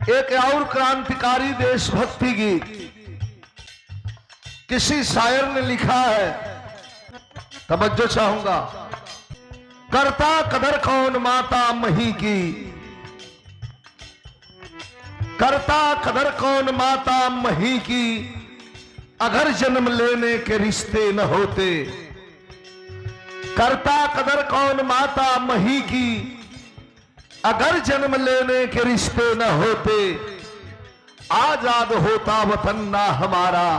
एक और क्रांतिकारी देशभक्ति गीत किसी शायर ने लिखा है, तवज्जो चाहूंगा। करता कदर कौन माता मही की, करता कदर कौन माता मही की, अगर जन्म लेने के रिश्ते न होते। करता कदर कौन माता मही की, अगर जन्म लेने के रिश्ते न होते। आजाद होता वतन ना हमारा,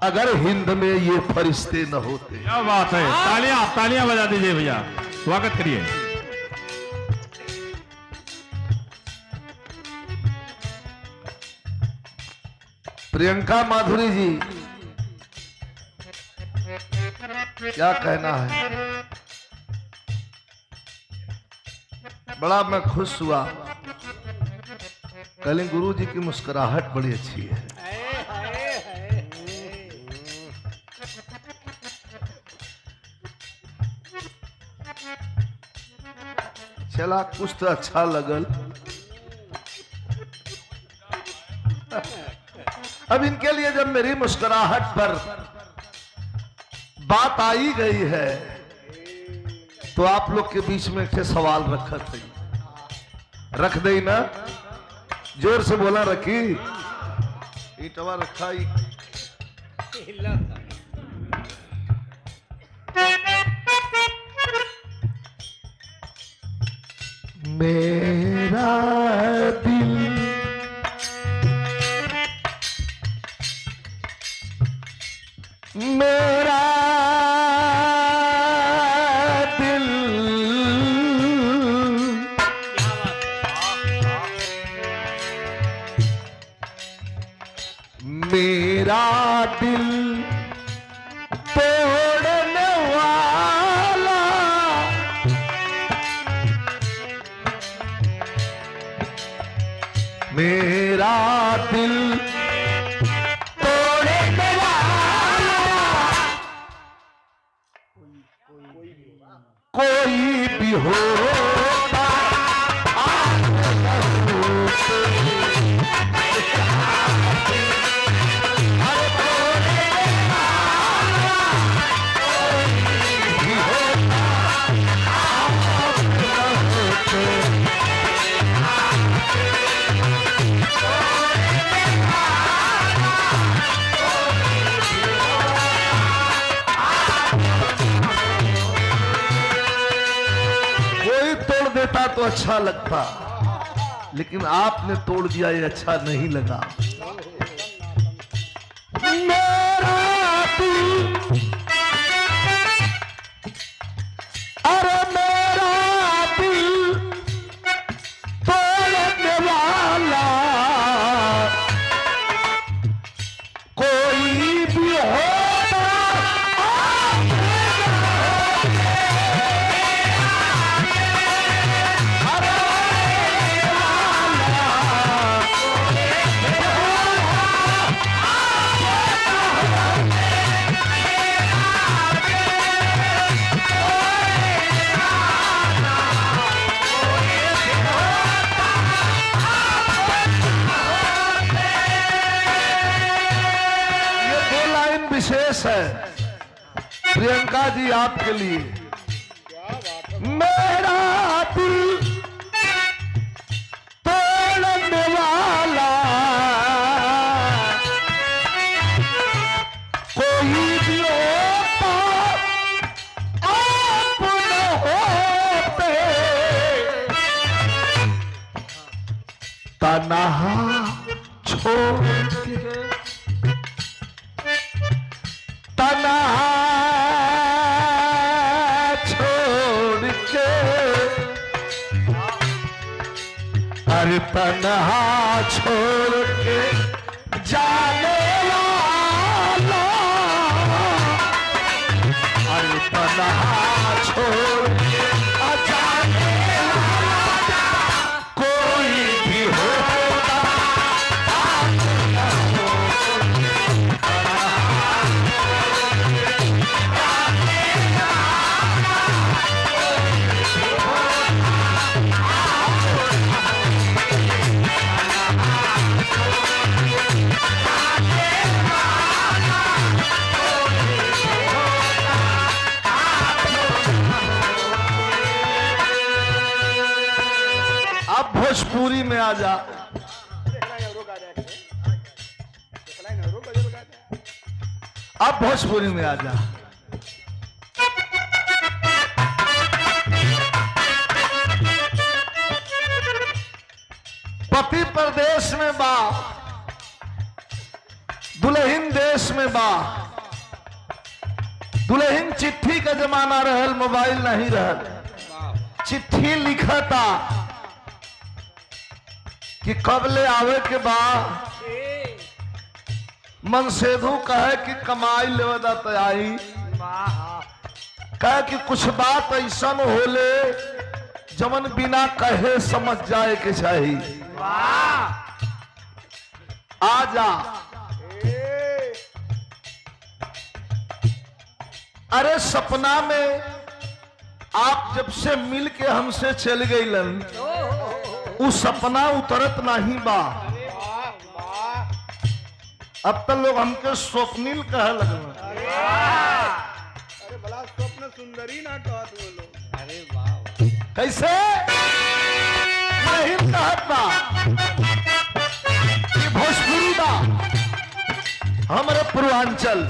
अगर हिंद में ये फरिश्ते न होते। क्या बात है, तालियां तालियां बजा दीजिए भैया, स्वागत करिए। प्रियंका माधुरी जी, क्या कहना है। बड़ा मैं खुश हुआ, कल गुरु जी की मुस्कुराहट बड़ी अच्छी है। चला कुछ तो अच्छा लगल। अब इनके लिए जब मेरी मुस्कुराहट पर बात आई गई है तो आप लोग के बीच में एक सवाल रखा थे, रख दे ना, जोर से बोला रखी। ईटवा रखा ही। मेरा दिल मेरा दिल मेरा दिल तोड़ने वाला, मेरा दिल तोड़ने वाला कोई भी होता। तो अच्छा लगता, लेकिन आपने तोड़ दिया, ये अच्छा नहीं लगा। मेरा दिल, अरे मेरा दिल तोड़ने वाला कोई भी होता। विशेष है प्रियंका जी आपके लिए। मेरा दिल तोड़ने वाला कोई भी होता, आप न होते। तन्हा छोड़ के, तन्हा छोड़ के, अरे तन्हा छोड़ के जाने वाला, अरे तन्हा छोड़ के जाने वाला कोई भी होता। जा। अब भोजपुरी में आ जा। पति प्रदेश में बा, दुल्हन देश में बा। दुल्हन चिट्ठी का जमाना रहल, मोबाइल नहीं रहल। चिट्ठी लिखता कि कब ले आवे के बा। मनसेधु कहे कि कमाई लेवदा तैयारी, कहे कि कुछ बात ऐसा होले जमन बिना कहे समझ जाए के चाहिए। आजा। अरे सपना में आप जब से मिल के हमसे चल गईलन, उस सपना उतरत नहीं बा। अब तक लोग हमके स्वप्निल कहे लगल। अरे बड़ा स्वप्न सुंदरी ना कहत वो लोग। अरे वाह, कैसे नहीं कहत बा कि भोजपुरी बा हमारे पूर्वांचल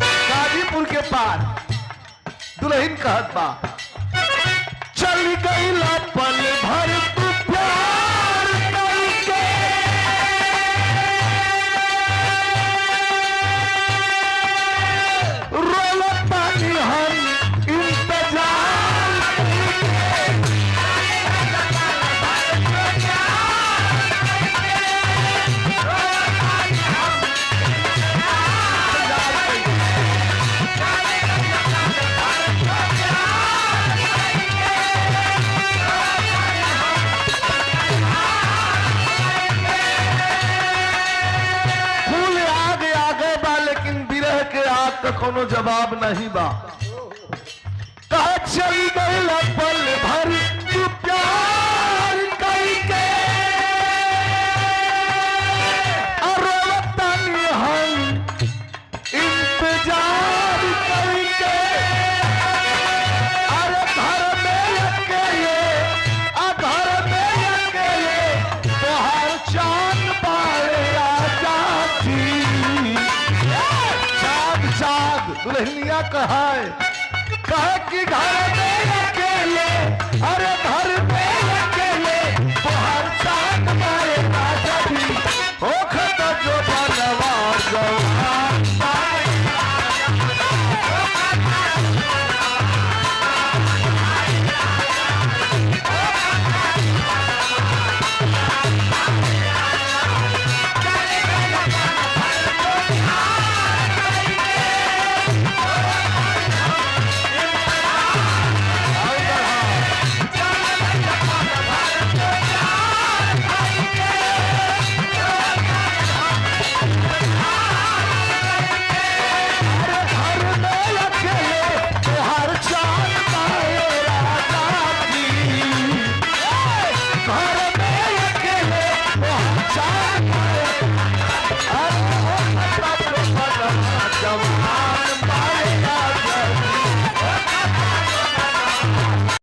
गाजीपुर के पार। दुल्हन कहत बा चल गई पल भर तू प्यार करके, रोलता नहीं हम इंतजार कोनो जवाब नहीं बा। कहा चली गई पल भर तू प्यार करके, रोलतानी हम इंतजार करके। अरे घर में अकेले, घर में अकेले तोहर चांद बारे आजा थी। दुल्हनिया कहा कि घर में अकेले, अरे घर